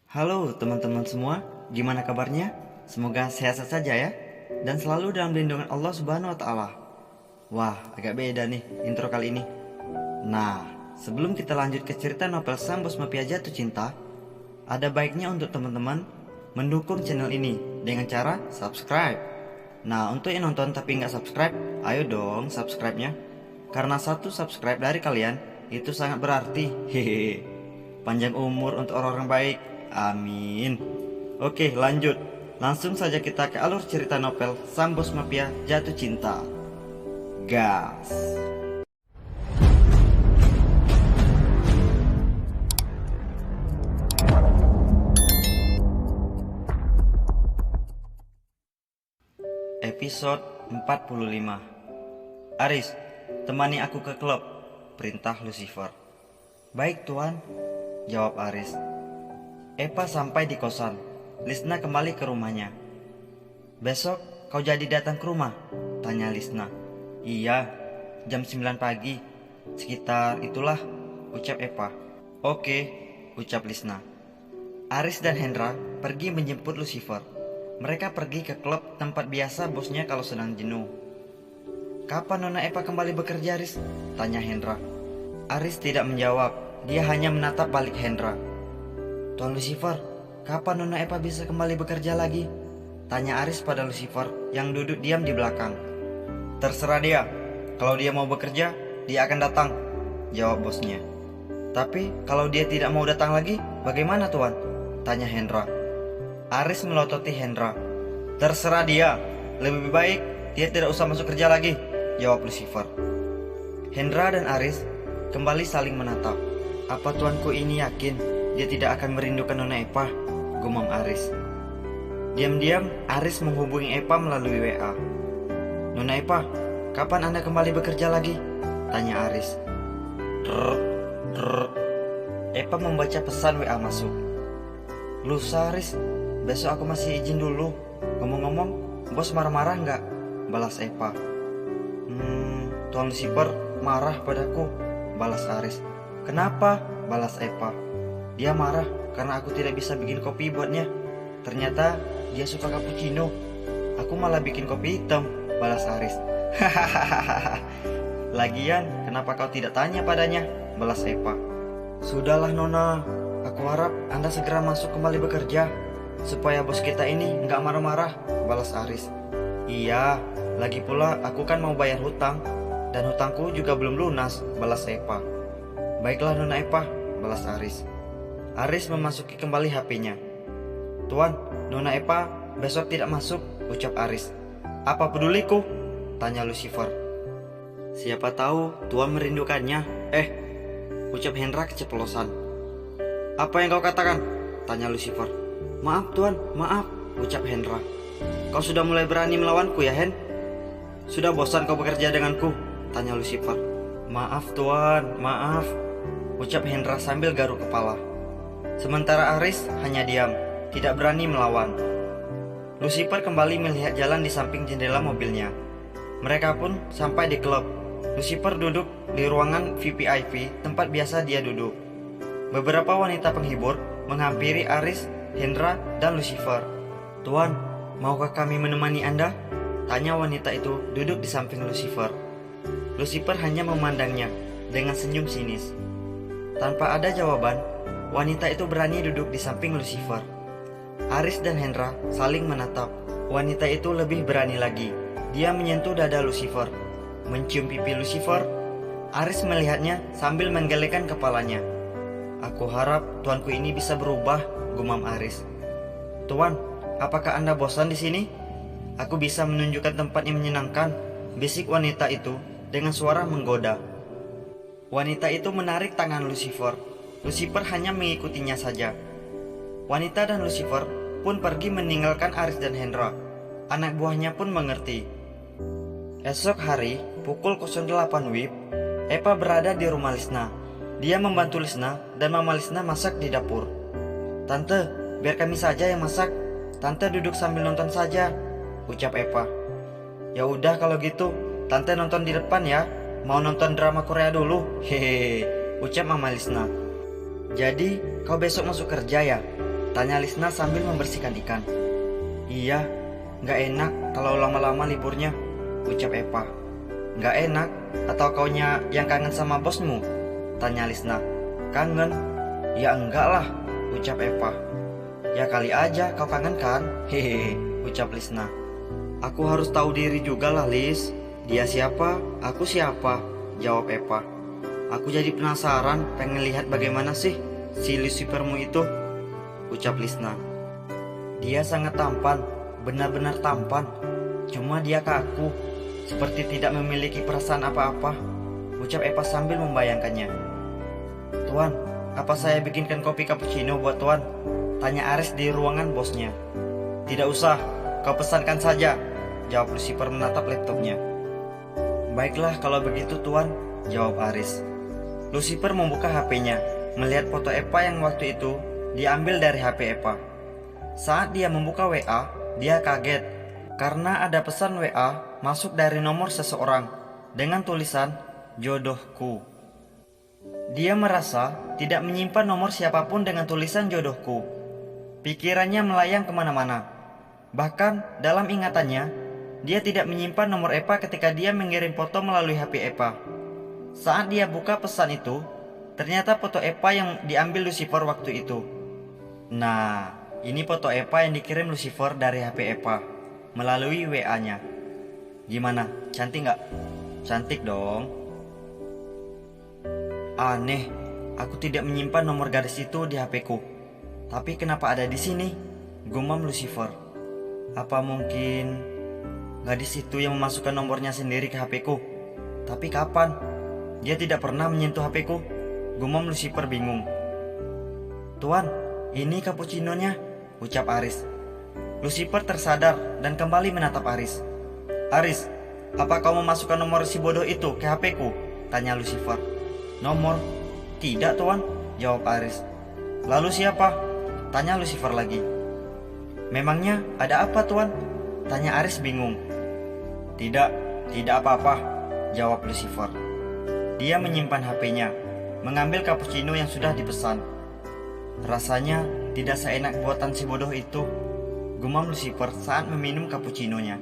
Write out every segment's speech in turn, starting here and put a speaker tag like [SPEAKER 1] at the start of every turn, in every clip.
[SPEAKER 1] Halo teman-teman semua, gimana kabarnya? Semoga sehat saja ya, dan selalu dalam lindungan Allah Subhanahu wa Ta'ala. Wah, agak beda nih intro kali ini. Nah, sebelum kita lanjut ke cerita novel Sang Bos Mafia Jatuh Cinta, ada baiknya untuk teman-teman mendukung channel ini dengan cara subscribe. Nah, untuk yang nonton tapi nggak subscribe, ayo dong subscribe-nya. Karena satu subscribe dari kalian itu sangat berarti. Hehehe. Panjang umur untuk orang-orang baik. Amin. Oke, lanjut. Langsung saja kita ke alur cerita novel Sang Bos Mafia Jatuh Cinta. Gas. Episode 45. Aris, temani aku ke klub, perintah Lucifer. Baik tuan, jawab Aris. Eva sampai di kosan. Lisna kembali ke rumahnya. Besok kau jadi datang ke rumah? Tanya Lisna. Iya, jam 9 pagi. Sekitar itulah, ucap Eva. Oke, ucap Lisna. Aris dan Hendra pergi menjemput Lucifer. Mereka pergi ke klub tempat biasa bosnya kalau sedang jenuh. Kapan Nona Eva kembali bekerja, Aris? Tanya Hendra. Aris tidak menjawab. Dia hanya menatap balik Hendra. Tuan Lucifer, kapan Nona Eva bisa kembali bekerja lagi? Tanya Aris pada Lucifer yang duduk diam di belakang. Terserah dia. Kalau dia mau bekerja, dia akan datang, jawab bosnya. Tapi kalau dia tidak mau datang lagi, bagaimana tuan? Tanya Hendra. Aris melototi Hendra. Terserah dia. Lebih baik dia tidak usah masuk kerja lagi, jawab Lucifer. Hendra dan Aris kembali saling menatap. Apa tuanku ini yakin dia tidak akan merindukan Nona Eva? Gumam Aris. Diam-diam Aris menghubungi Eva melalui WA. Nona Eva, kapan Anda kembali bekerja lagi? Tanya Aris. Eva membaca pesan WA masuk. Lusa Aris, besok aku masih izin dulu. Ngomong-ngomong, bos marah-marah nggak? Balas Eva. Tuan Lucifer marah padaku, balas Aris. Kenapa? Balas Eva. Dia marah karena aku tidak bisa bikin kopi buatnya. Ternyata dia suka cappuccino. Aku malah bikin kopi hitam, balas Aris. Hahaha. Lagian, kenapa kau tidak tanya padanya? Balas Eva. Sudahlah Nona, aku harap Anda segera masuk kembali bekerja supaya bos kita ini nggak marah-marah, balas Aris. Iya, lagi pula aku kan mau bayar hutang dan hutangku juga belum lunas, balas Eva. Baiklah Nona Eva, balas Aris. Aris memasuki kembali HP-nya. Tuan, Nona Eva besok tidak masuk, ucap Aris. Apa peduliku? Tanya Lucifer. Siapa tahu Tuan merindukannya. Ucap Hendra keceplosan. Apa yang kau katakan? Tanya Lucifer. Maaf Tuan, maaf, ucap Hendra. Kau sudah mulai berani melawanku ya Hen? Sudah bosan kau bekerja denganku? Tanya Lucifer. Maaf Tuan, maaf, ucap Hendra sambil garuk kepala. Sementara Aris hanya diam, tidak berani melawan. Lucifer kembali melihat jalan di samping jendela mobilnya. Mereka pun sampai di klub. Lucifer duduk di ruangan VIP tempat biasa dia duduk. Beberapa wanita penghibur menghampiri Aris, Hendra, dan Lucifer. Tuan, maukah kami menemani Anda? Tanya wanita itu duduk di samping Lucifer. Lucifer hanya memandangnya dengan senyum sinis. Tanpa ada jawaban, wanita itu berani duduk di samping Lucifer. Aris dan Hendra saling menatap. Wanita itu lebih berani lagi. Dia menyentuh dada Lucifer, mencium pipi Lucifer. Aris melihatnya sambil menggelengkan kepalanya. Aku harap tuanku ini bisa berubah, gumam Aris. Tuan, apakah Anda bosan di sini? Aku bisa menunjukkan tempat yang menyenangkan, bisik wanita itu dengan suara menggoda. Wanita itu menarik tangan Lucifer. Lucifer hanya mengikutinya saja. Wanita dan Lucifer pun pergi meninggalkan Aris dan Hendra. Anak buahnya pun mengerti. Esok hari, pukul 08 WIB, Eva berada di rumah Lisna. Dia membantu Lisna dan Mama Lisna masak di dapur. Tante, biar kami saja yang masak. Tante duduk sambil nonton saja, ucap Eva. Ya udah kalau gitu, Tante nonton di depan ya. Mau nonton drama Korea dulu, hehehe, ucap Mama Lisna. Jadi kau besok masuk kerja ya? Tanya Lisna sambil membersihkan ikan. Iya, nggak enak kalau lama-lama liburnya, ucap Epa. Nggak enak atau kaunya yang kangen sama bosmu? Tanya Lisna. Kangen? Ya enggak lah, ucap Epa. Ya kali aja kau kangen kan? Hehehe, ucap Lisna. Aku harus tahu diri juga lah, Lis. Dia siapa, aku siapa, jawab Epa. Aku jadi penasaran, pengen lihat bagaimana sih si Lucifermu itu, ucap Lisna. Dia sangat tampan, benar-benar tampan. Cuma dia kaku, seperti tidak memiliki perasaan apa-apa, ucap Epa sambil membayangkannya. Tuan, apa saya bikinkan kopi cappuccino buat Tuan? Tanya Aris di ruangan bosnya. Tidak usah, kau pesankan saja, jawab Lucifer menatap laptopnya. Baiklah kalau begitu Tuan, jawab Aris. Lucifer membuka HP-nya, melihat foto Epa yang waktu itu diambil dari HP Epa. Saat dia membuka WA, dia kaget karena ada pesan WA masuk dari nomor seseorang dengan tulisan jodohku. Dia merasa tidak menyimpan nomor siapapun dengan tulisan jodohku. Pikirannya melayang kemana-mana. Bahkan dalam ingatannya, dia tidak menyimpan nomor Epa ketika dia mengirim foto melalui HP Epa. Saat dia buka pesan itu, ternyata foto Epa yang diambil Lucifer waktu itu. Nah, ini foto Epa yang dikirim Lucifer dari HP Epa melalui WA-nya. Gimana? Cantik nggak? Cantik dong. Aneh, aku tidak menyimpan nomor gadis itu di HP-ku. Tapi kenapa ada di sini? Gumam Lucifer. Apa mungkin gadis itu yang memasukkan nomornya sendiri ke HP-ku? Tapi kapan? Dia tidak pernah menyentuh HP-ku. Gumam Lucifer bingung. Tuan, ini cappuccino-nya, ucap Aris. Lucifer tersadar dan kembali menatap Aris. Aris, apa kau memasukkan nomor si bodoh itu ke HP-ku? Tanya Lucifer. Nomor? Tidak Tuan, jawab Aris. Lalu siapa? Tanya Lucifer lagi. Memangnya ada apa Tuan? Tanya Aris bingung. Tidak apa-apa, jawab Lucifer. Dia menyimpan HP-nya, mengambil cappuccino yang sudah dipesan. Rasanya tidak seenak buatan si bodoh itu, gumam Lucifer saat meminum cappuccino-nya.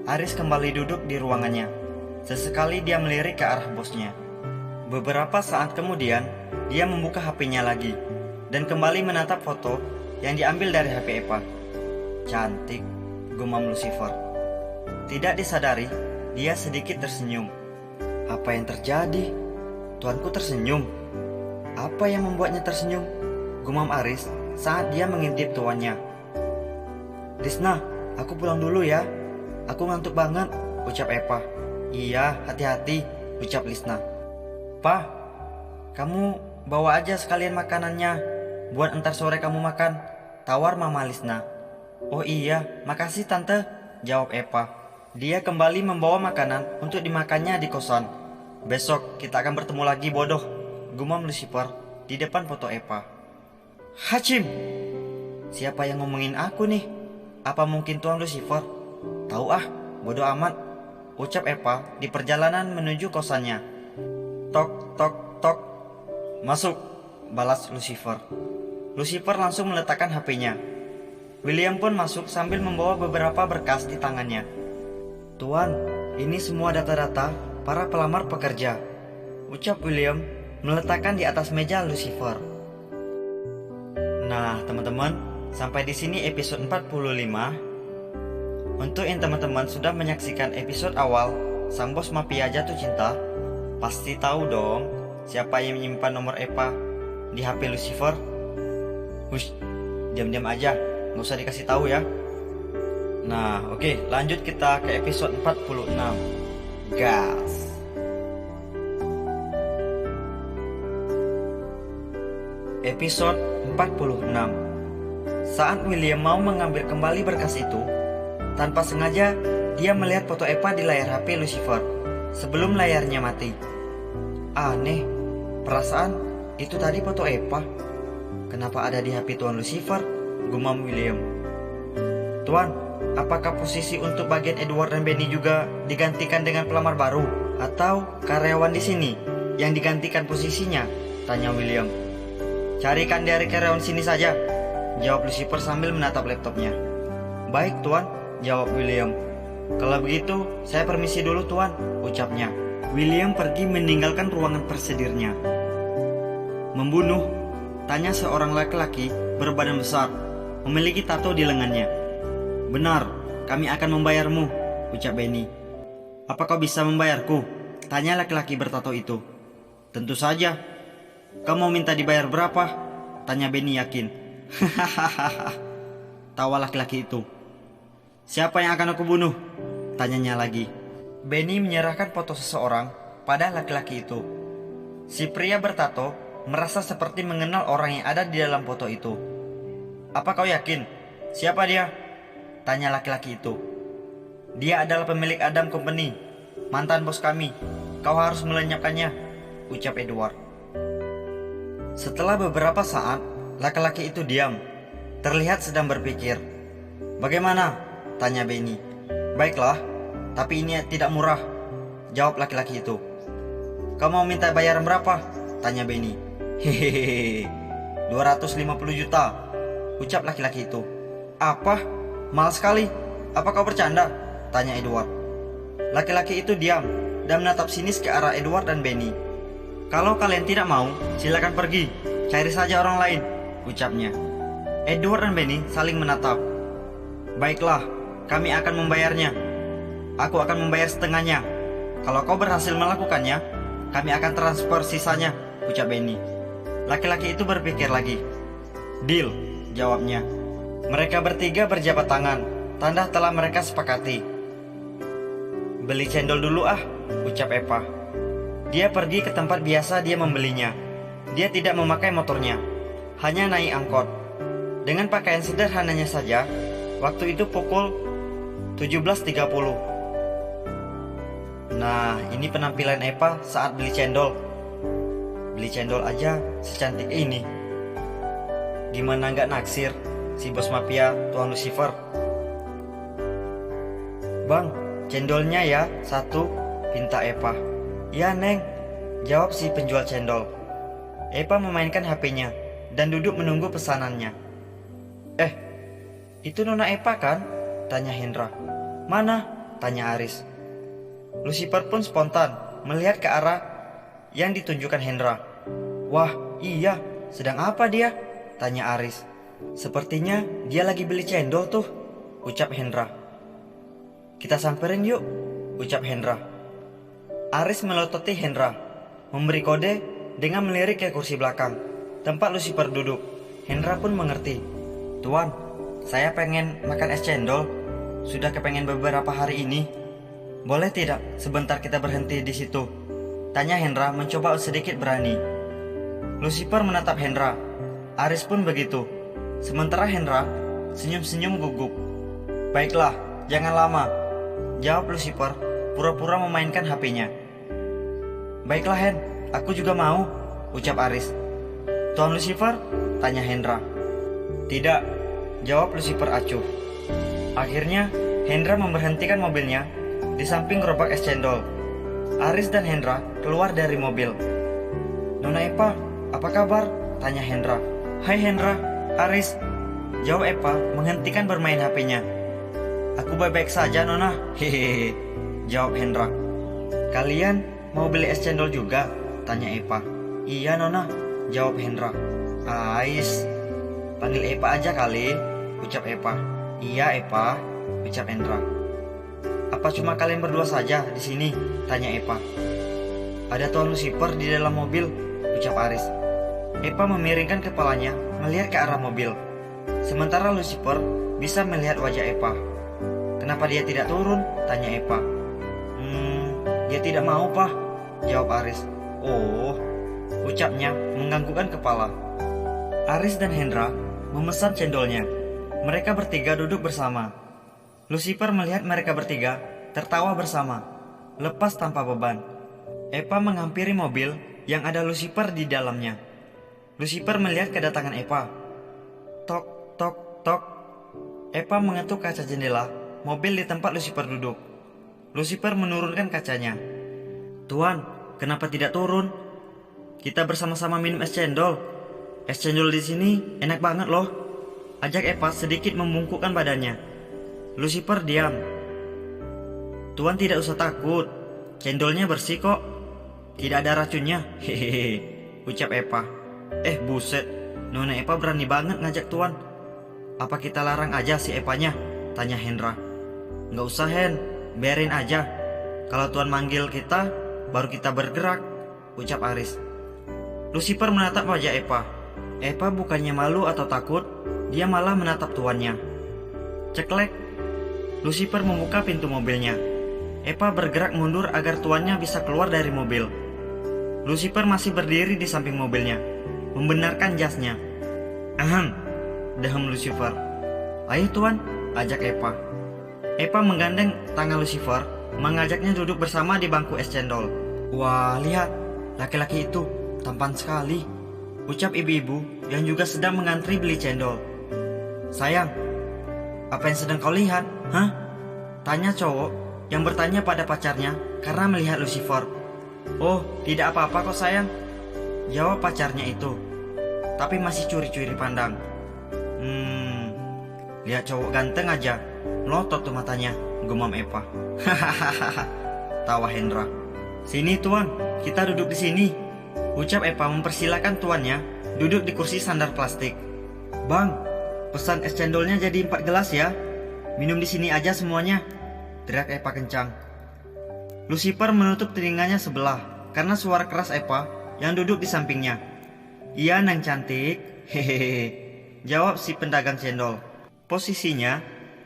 [SPEAKER 1] Aris kembali duduk di ruangannya. Sesekali dia melirik ke arah bosnya. Beberapa saat kemudian, dia membuka HP-nya lagi dan kembali menatap foto yang diambil dari HP Epa. Cantik, gumam Lucifer. Tidak disadari, dia sedikit tersenyum. Apa yang terjadi? Tuanku tersenyum. Apa yang membuatnya tersenyum? Gumam Aris saat dia mengintip tuannya. Lisna, aku pulang dulu ya. Aku ngantuk banget, ucap Epa. Iya, hati-hati, ucap Lisna. Pa, kamu bawa aja sekalian makanannya, buat entar sore kamu makan, tawar Mama Lisna. Oh iya, makasih Tante, jawab Epa. Dia kembali membawa makanan untuk dimakannya di kosan. Besok kita akan bertemu lagi bodoh, gumam Lucifer di depan foto Epa. Hachim! Siapa yang ngomongin aku nih? Apa mungkin Tuan Lucifer? Tahu ah, bodoh amat, ucap Epa di perjalanan menuju kosannya. Tok, tok, tok. Masuk, balas Lucifer. Lucifer langsung meletakkan HP-nya. William pun masuk sambil membawa beberapa berkas di tangannya. Tuan, ini semua data-data para pelamar pekerja, ucap William meletakkan di atas meja Lucifer. Nah, teman-teman, sampai di sini episode 45. Untuk yang teman-teman sudah menyaksikan episode awal Sang Bos Mafia Jatuh Cinta, pasti tahu dong siapa yang menyimpan nomor Epa di HP Lucifer. Hush, diam-diam aja, nggak usah dikasih tahu ya. Nah, oke, lanjut kita ke episode 46. Gas. Episode 46. Saat William mau mengambil kembali berkas itu, tanpa sengaja dia melihat foto Epa di layar HP Lucifer sebelum layarnya mati. Aneh, perasaan itu tadi foto Epa. Kenapa ada di HP Tuan Lucifer? Gumam William. Tuan, apakah posisi untuk bagian Edward dan Benny juga digantikan dengan pelamar baru? Atau karyawan di sini yang digantikan posisinya? Tanya William. Carikan dari karyawan sini saja, jawab Lucifer sambil menatap laptopnya. Baik tuan, jawab William. Kalau begitu, saya permisi dulu tuan, ucapnya. William pergi meninggalkan ruangan persedirnya. Membunuh? Tanya seorang laki-laki berbadan besar, memiliki tato di lengannya. Benar, kami akan membayarmu, ucap Benny. Apa kau bisa membayarku? Tanya laki-laki bertato itu. Tentu saja. Kau mau minta dibayar berapa? Tanya Benny yakin. Hahaha. Tawa laki-laki itu. Siapa yang akan aku bunuh? Tanyanya lagi. Benny menyerahkan foto seseorang pada laki-laki itu. Si pria bertato merasa seperti mengenal orang yang ada di dalam foto itu. Apa kau yakin? Siapa dia? Tanya laki-laki itu. Dia adalah pemilik Adam Company, mantan bos kami. Kau harus melenyapkannya, ucap Edward. Setelah beberapa saat, laki-laki itu diam, terlihat sedang berpikir. Bagaimana? Tanya Benny. Baiklah, tapi ini tidak murah, jawab laki-laki itu. Kau mau minta bayaran berapa? Tanya Benny. Hehehe, 250 juta, ucap laki-laki itu. Apa? Mahal sekali. Apa kau bercanda? Tanya Edward. Laki-laki itu diam dan menatap sinis ke arah Edward dan Benny. Kalau kalian tidak mau, silakan pergi. Cari saja orang lain, ucapnya. Edward dan Benny saling menatap. Baiklah, kami akan membayarnya. Aku akan membayar setengahnya. Kalau kau berhasil melakukannya, kami akan transfer sisanya, ucap Benny. Laki-laki itu berpikir lagi. Deal, jawabnya. Mereka bertiga berjabat tangan, tanda telah mereka sepakati. Beli cendol dulu ah, ucap Eva. Dia pergi ke tempat biasa dia membelinya. Dia tidak memakai motornya, hanya naik angkot. Dengan pakaian sederhananya saja, waktu itu pukul 17.30. Nah, ini penampilan Eva saat beli cendol. Beli cendol aja secantik ini. Gimana nggak naksir si bos mafia Tuan Lucifer? Bang, cendolnya ya, satu, pinta Eva. Ya Neng, jawab si penjual cendol. Eva memainkan HP-nya dan duduk menunggu pesanannya. Itu Nona Eva kan? Tanya Hendra. Mana? Tanya Aris. Lucifer pun spontan melihat ke arah yang ditunjukkan Hendra. Wah, iya, sedang apa dia? Tanya Aris. Sepertinya dia lagi beli cendol tuh, ucap Hendra. Kita samperin yuk, ucap Hendra. Aris melototi Hendra, memberi kode dengan melirik ke kursi belakang, tempat Lucifer duduk. Hendra pun mengerti. Tuan, saya pengen makan es cendol. Sudah kepengen beberapa hari ini. Boleh tidak sebentar kita berhenti di situ? Tanya Hendra mencoba sedikit berani. Lucifer menatap Hendra. Aris pun begitu. Sementara Hendra senyum-senyum gugup. Baiklah, jangan lama, jawab Lucifer pura-pura memainkan HP-nya. Baiklah Hen, aku juga mau, ucap Aris. Tuan Lucifer? Tanya Hendra. Tidak, jawab Lucifer acuh. Akhirnya Hendra memberhentikan mobilnya di samping gerobak es cendol. Aris dan Hendra keluar dari mobil. Nona Eva, apa kabar? Tanya Hendra. Hai Hendra, Aris, jawab Eva menghentikan bermain HP-nya. Aku baik-baik saja Nona, hehehe, jawab Hendra. Kalian mau beli es cendol juga? Tanya Eva. Iya Nona, jawab Hendra. Ais, panggil Eva aja kali, ucap Eva. Iya Eva, ucap Hendra. Apa cuma kalian berdua saja di sini? Tanya Eva. Ada Tuan Lucifer di dalam mobil, ucap Aris. Eva memiringkan kepalanya melihat ke arah mobil. Sementara Lucifer bisa melihat wajah Eva. Kenapa dia tidak turun? Tanya Eva. Dia tidak mau Pak, jawab Aris. Oh, ucapnya menganggukkan kepala. Aris dan Hendra memesan cendolnya. Mereka bertiga duduk bersama. Lucifer melihat mereka bertiga tertawa bersama, lepas tanpa beban. Eva menghampiri mobil yang ada Lucifer di dalamnya. Lucifer melihat kedatangan Eva. Tok, tok, tok. Eva mengetuk kaca jendela mobil di tempat Lucifer duduk. Lucifer menurunkan kacanya. Tuan, kenapa tidak turun? Kita bersama-sama minum es cendol. Es cendol di sini enak banget loh. ajak Eva sedikit membungkukkan badannya. Lucifer diam. Tuan tidak usah takut, cendolnya bersih kok. Tidak ada racunnya, hehehe, ucap Eva. Buset, Nona Eva berani banget ngajak Tuan. Apa kita larang aja si Evanya? Tanya Hendra. Nggak usah Hen, biarin aja. Kalau Tuan manggil kita, baru kita bergerak, ucap Aris. Lucifer menatap wajah Eva. Eva bukannya malu atau takut, dia malah menatap tuannya. Ceklek, Lucifer membuka pintu mobilnya. Eva bergerak mundur agar tuannya bisa keluar dari mobil. Lucifer masih berdiri di samping mobilnya, membenarkan jasnya. Ahem, dehem Lucifer. Ayo Tuan, ajak Eva. Eva menggandeng tangan Lucifer, mengajaknya duduk bersama di bangku es cendol. Wah, lihat, laki-laki itu tampan sekali, ucap ibu-ibu yang juga sedang mengantri beli cendol. Sayang, apa yang sedang kau lihat? Hah? Tanya cowok yang bertanya pada pacarnya karena melihat Lucifer. Oh, tidak apa-apa kok sayang, jawab pacarnya itu, tapi masih curi-curi pandang. Lihat cowok ganteng aja, melotot tuh matanya, gumam Eva. Hahaha, tawa Hendra. Sini Tuan, kita duduk di sini, ucap Eva mempersilahkan tuannya duduk di kursi sandar plastik. Bang, pesan es cendolnya jadi 4 gelas ya. Minum di sini aja semuanya, teriak Eva kencang. Lucifer menutup telinganya sebelah karena suara keras Eva yang duduk di sampingnya. Iya nang cantik, hehehe, jawab si pedagang cendol. Posisinya,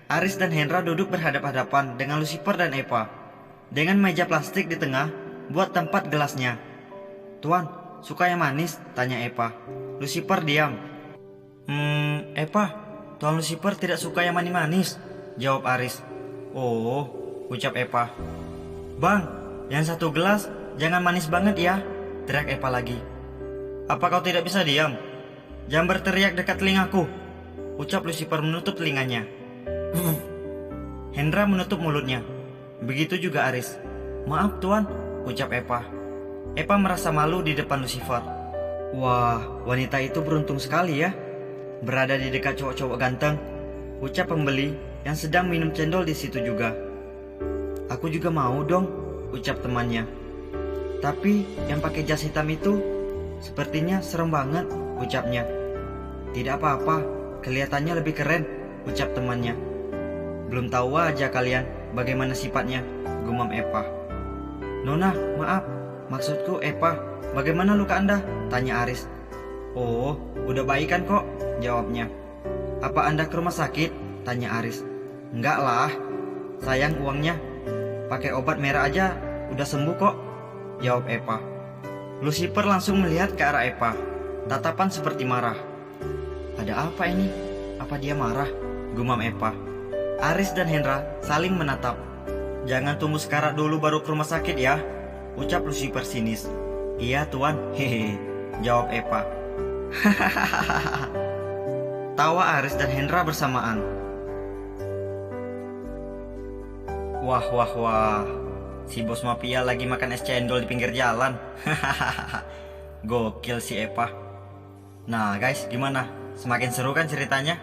[SPEAKER 1] Aris dan Hendra duduk berhadap-hadapan dengan Lucifer dan Eva, dengan meja plastik di tengah buat tempat gelasnya. Tuan, suka yang manis? Tanya Eva. Lucifer diam. Eva, Tuan Lucifer tidak suka yang manis-manis, jawab Aris. Oh, ucap Eva. Bang, yang 1 gelas jangan manis banget ya, teriak Eva lagi. Apa kau tidak bisa diam? Jangan berteriak dekat telingaku, ucap Lucifer menutup telinganya. Hendra menutup mulutnya. Begitu juga Aris. Maaf Tuan, ucap Eva. Eva merasa malu di depan Lucifer. Wah, wanita itu beruntung sekali ya, berada di dekat cowok-cowok ganteng, ucap pembeli yang sedang minum cendol di situ juga. Aku juga mau dong, ucap temannya. Tapi yang pakai jas hitam itu sepertinya serem banget, ucapnya. Tidak apa-apa, kelihatannya lebih keren, ucap temannya. Belum tahu aja kalian bagaimana sifatnya, gumam Eva. Nona, maaf, maksudku Eva, bagaimana luka Anda? Tanya Aris. Oh, udah baik kan kok, jawabnya. Apa Anda ke rumah sakit? Tanya Aris. Enggak lah, sayang uangnya. Pakai obat merah aja udah sembuh kok, jawab Eva. Lucifer langsung melihat ke arah Eva, tatapan seperti marah. Ada apa ini? Apa dia marah? Gumam Eva. Aris dan Hendra saling menatap. Jangan tunggu sekarat dulu baru ke rumah sakit ya, ucap Lucifer sinis. Iya Tuan, hehe, jawab Eva. Hahaha, tawa Aris dan Hendra bersamaan. Wah, si bos mafia lagi makan es cendol di pinggir jalan. Hahaha, gokil si Eva. Nah guys, gimana? Semakin seru kan ceritanya?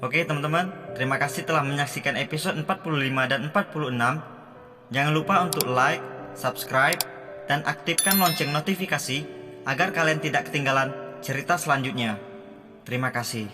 [SPEAKER 1] Oke teman-teman, terima kasih telah menyaksikan episode 45 dan 46. Jangan lupa untuk like, subscribe, dan aktifkan lonceng notifikasi agar kalian tidak ketinggalan cerita selanjutnya. Terima kasih.